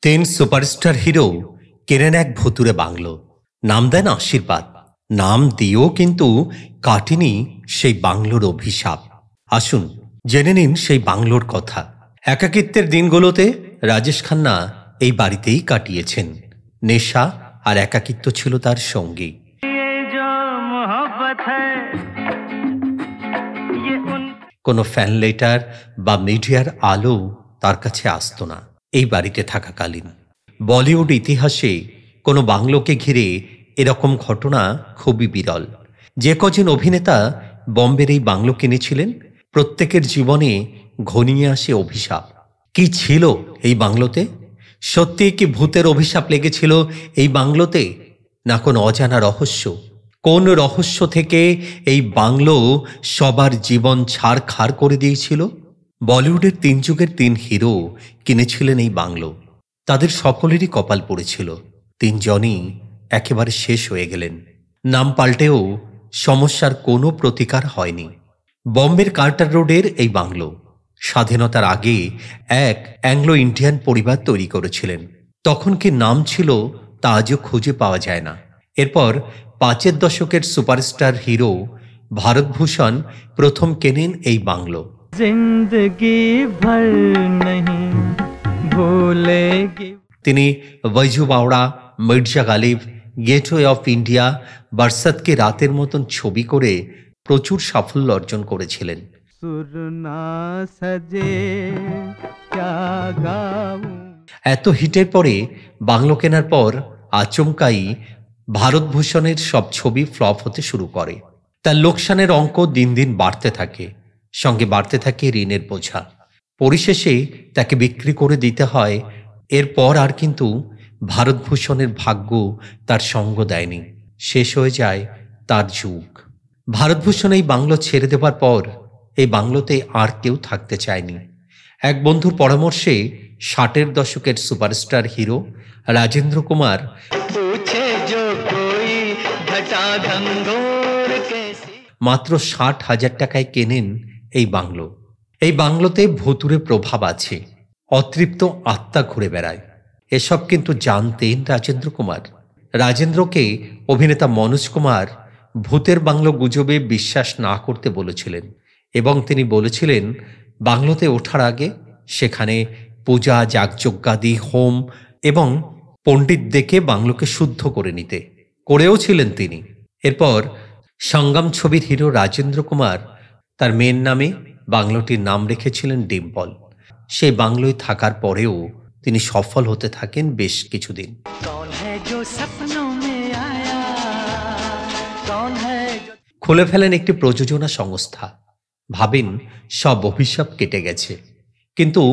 তিন superstar hero কেনেন এক ভুতুরে বাংলো। নাম দেন আশীর্বাদ। নাম দিয়েও কিন্তু কাটেনি সেই বাংলোর অভিশাপ। আসুন জেনে নিন সেই বাংলোর কথা। একাকিত্বের দিনগুলোতে রাজেশ খান্না এই বাড়িতেই কাটিয়েছেন। নেশা আর একাকিত্ব ছিল তার সঙ্গী। কোনো ফ্যান লেটার বা মিডিয়ার আলো তার কাছে আসতো না এই বাড়িতে থাকাকালীন। বলিউড ইতিহাসে কোনো বাংলোকে ঘিরে এরকম ঘটনা খুবই বিরল। যে কজন অভিনেতা বম্বের এই বাংলো কিনেছিলেন, প্রত্যেকের জীবনে ঘনিয়ে আসে অভিশাপ। কি ছিল এই বাংলোতে? সত্যি কি ভূতের অভিশাপ লেগেছিল এই বাংলোতে, না কোনো অজানা রহস্য? কোন রহস্য থেকে এই বাংলো সবার জীবন ছারখার করে দিয়েছিল? বলিউডের তিন যুগের তিন হিরো কিনেছিলেন এই বাংলো। তাদের সকলেরই কপাল পড়েছিল। তিনজনই একেবারে শেষ হয়ে গেলেন। নাম পাল্টেও সমস্যার কোনো প্রতিকার হয়নি। বম্বের কার্টার রোডের এই বাংলো স্বাধীনতার আগে এক অ্যাংলো ইন্ডিয়ান পরিবার তৈরি করেছিলেন। তখন কি নাম ছিল তা আজও খুঁজে পাওয়া যায় না। এরপর ৫-এর দশকের সুপারস্টার হিরো ভারতভূষণ প্রথম কেনেন এই বাংলো। তিনি Baiju Bawra, Mirza Ghalib, gateway of India, বরসাত কি রাতের মতন ছবি করে প্রচুর সাফল্য অর্জন করেছিলেন। এত হিটের পরে বাংলো কেনার পর আচমকাই ভারতভূষণের সব ছবি ফ্লপ হতে শুরু করে। তার লোকসানের অঙ্ক দিন দিন বাড়তে থাকে, সঙ্গে বাড়তে থাকে ঋণের বোঝা। পরিশেষে তাকে বিক্রি করে দিতে হয়। এরপর আর কিন্তু ভারতভূষণের ভাগ্য তার সঙ্গ দেয়নি। শেষ হয়ে যায় তার যুগ। ভারতভূষণ এই বাংলো ছেড়ে দেবার পর এই বাংলোতে আর কেউ থাকতে চায়নি। এক বন্ধুর পরামর্শে ৬০-এর দশকের সুপারস্টার হিরো রাজেন্দ্র কুমার মাত্র ৬০,০০০ টাকায় কেনেন এই বাংলো। এই বাংলোতে ভুতুরে প্রভাব আছে, অতৃপ্ত আত্মা ঘুরে বেড়ায়। এসব কিন্তু জানতেন রাজেন্দ্র কুমার। রাজেন্দ্রকে অভিনেতা মনোজ কুমার ভূতের বাংলো গুজবে বিশ্বাস না করতে বলেছিলেন, এবং তিনি বলেছিলেন বাংলোতে ওঠার আগে সেখানে পূজা, যাগযজ্ঞাদি, হোম এবং পণ্ডিত ডেকে বাংলোকে শুদ্ধ করে নিতে। করেও ছিলেন তিনি। এরপর সংগ্রাম ছবির হিরো রাজেন্দ্র কুমার তার মেয়ের নামে বাংলোটির নাম রেখেছিলেন ডিম্পল। সেই বাংলোয় থাকার পরেও তিনি সফল হতে থাকেন বেশ কিছুদিন। খুলে ফেলেন একটি প্রযোজনা সংস্থা। ভাবেন সব অভিশাপ কেটে গেছে। কিন্তু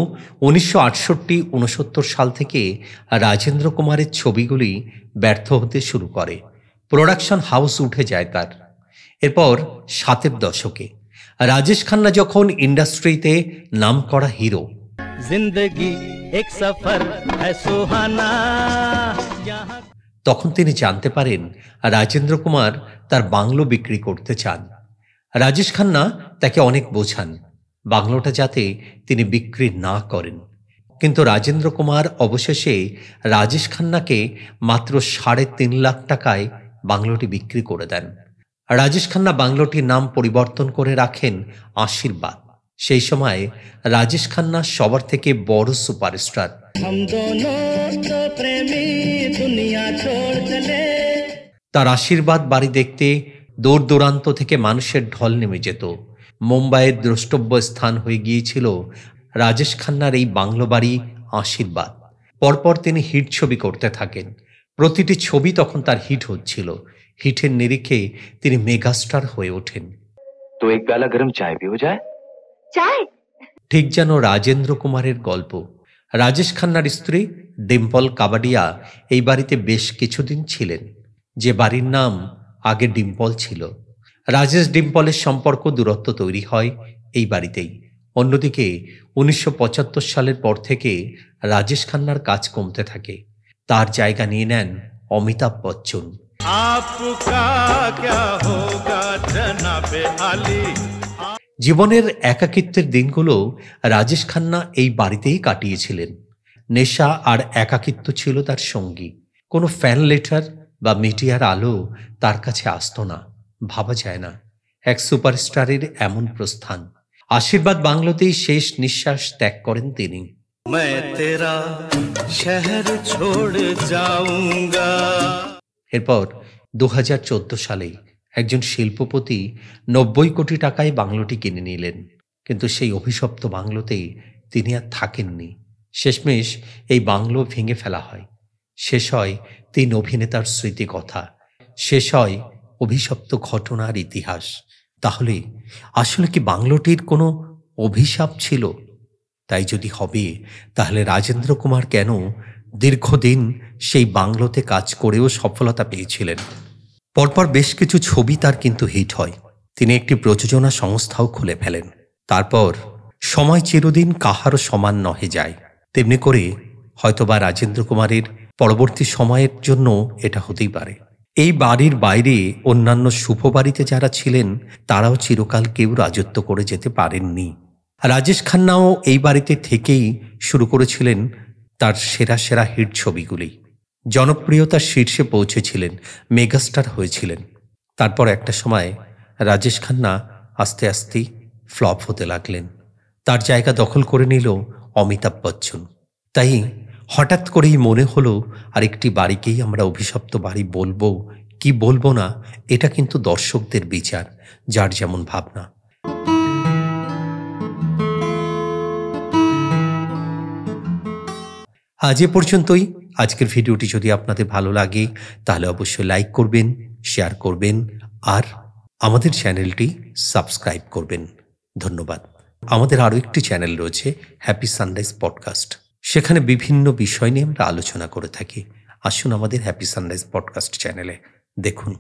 ১৯৬৮-৬৯ সাল থেকে রাজেন্দ্র কুমারের ছবিগুলি ব্যর্থ হতে শুরু করে। প্রোডাকশন হাউস উঠে যায় তার। এরপর ৭-এর দশকে রাজেশ খান্না যখন ইন্ডাস্ট্রিতে নাম করা হিরো, তখন তিনি জানতে পারেন রাজেন্দ্র কুমার তার বাংলো বিক্রি করতে চান। রাজেশ খান্না তাকে অনেক বোঝান বাংলোটা যাতে তিনি বিক্রি না করেন। কিন্তু রাজেন্দ্র কুমার অবশেষে রাজেশ খান্নাকে মাত্র ৩.৫ লাখ টাকায় বাংলোটি বিক্রি করে দেন। রাজেশ খান্না বাংলোটির নাম পরিবর্তন করে রাখেন আশীর্বাদ। সেই সময় রাজেশ খান্না সবার থেকে বড় সুপারস্টার। তার আশীর্বাদ বাড়ি দেখতে দূর দূরান্ত থেকে মানুষের ঢল নেমে যেত। মুম্বাইয়ের দ্রষ্টব্য স্থান হয়ে গিয়েছিল রাজেশ খান্নার এই বাংলো বাড়ি আশীর্বাদ। পরপর তিনি হিট ছবি করতে থাকেন। প্রতিটি ছবি তখন তার হিট হচ্ছিল। হিটের নিরিখে তিনি মেগাস্টার হয়ে ওঠেন। তো এক প্যালা গরম চায় ভি হো যায়। চায় ঠিক যেন রাজেন্দ্র কুমারের গল্প। রাজেশ খান্নার স্ত্রী ডিম্পল কাবাডিয়া এই বাড়িতে বেশ কিছুদিন ছিলেন, যে বাড়ির নাম আগে ডিম্পল ছিল। রাজেশ ডিম্পলের সম্পর্ক দূরত্ব তৈরি হয় এই বাড়িতেই। অন্যদিকে ১৯৭৫ সালের পর থেকে রাজেশ খান্নার কাজ কমতে থাকে। তার জায়গা নিয়ে নেন অমিতাভ বচ্চন। জীবনের একাকিত্বের দিনগুলো রাজেশ খান্না এই বাড়িতেই কাটিয়েছিলেন। নেশা আর একাকিত্ব ছিল তার সঙ্গী। কোনো ফ্যান লেটার বা মিডিয়ার আলো তার কাছে আসতো না। ভাবা যায় না এক সুপারস্টারের এমন প্রস্থান। আশীর্বাদ বাংলোতেই শেষ নিঃশ্বাস ত্যাগ করেন তিনি। मैं तेरा शहर छोड़ जाऊंगा। এরপর 2014 সালে একজন শিল্পপতি 90 কোটি টাকায় বাংলোটি কিনে নিলেন। কিন্তু সেই অভিশপ্ত বাংলোতে তিনি আর থাকেননি। শেষমেশ এই বাংলো ভেঙে ফেলা হয়। শেষ হয় 3 অভিনেতার স্মৃতিকথা। শেষ হয় অভিশপ্ত ঘটনার ইতিহাস। তাহলে আসলে কি বাংলোটির কোনো অভিশাপ ছিল? তাই যদি হবে, তাহলে রাজেন্দ্র কুমার কেন দীর্ঘদিন সেই বাংলোতে কাজ করেও সফলতা পেয়েছিলেন? পরপর বেশ কিছু ছবি তার কিন্তু হিট হয়। তিনি একটি প্রযোজনা সংস্থাও খুলে ফেলেন। তারপর সময় চিরদিন কাহারও সমান নহে যায়। তেমনি করে হয়তোবা রাজেন্দ্র কুমারের পরবর্তী সময়ের জন্য এটা হতেই পারে। এই বাড়ির বাইরে অন্যান্য শুভ বাড়িতে যারা ছিলেন তারাও চিরকাল কেউ রাজত্ব করে যেতে পারেননি। রাজেশ খান্নাও এই বাড়িতে থেকেই শুরু করেছিলেন তার সেরা সেরা হিট ছবিগুলি। জনপ্রিয়তার শীর্ষে পৌঁছেছিলেন, মেগাস্টার হয়েছিলেন। তারপর একটা সময় রাজেশ খান্না আস্তে আস্তে ফ্লপ হতে লাগলেন। তার জায়গা দখল করে নিল অমিতাভ বচ্চন। তাই হঠাৎ করেই মনে হলো আরেকটি বাড়িকেই আমরা অভিশপ্ত বাড়ি বলবো কি বলবো না, এটা কিন্তু দর্শকদের বিচার, যার যেমন ভাবনা। আজ এ পর্যন্তই। আজকের ভিডিওটি যদি আপনাদের ভালো লাগে তাহলে অবশ্যই লাইক করবেন, শেয়ার করবেন আর আমাদের চ্যানেলটি সাবস্ক্রাইব করবেন। ধন্যবাদ। আমাদের আরও একটি চ্যানেল রয়েছে, হ্যাপি সানরাইজ পডকাস্ট। সেখানে বিভিন্ন বিষয় নিয়ে আমরা আলোচনা করে থাকি। আসুন আমাদের হ্যাপি সানরাইজ পডকাস্ট চ্যানেলে দেখুন।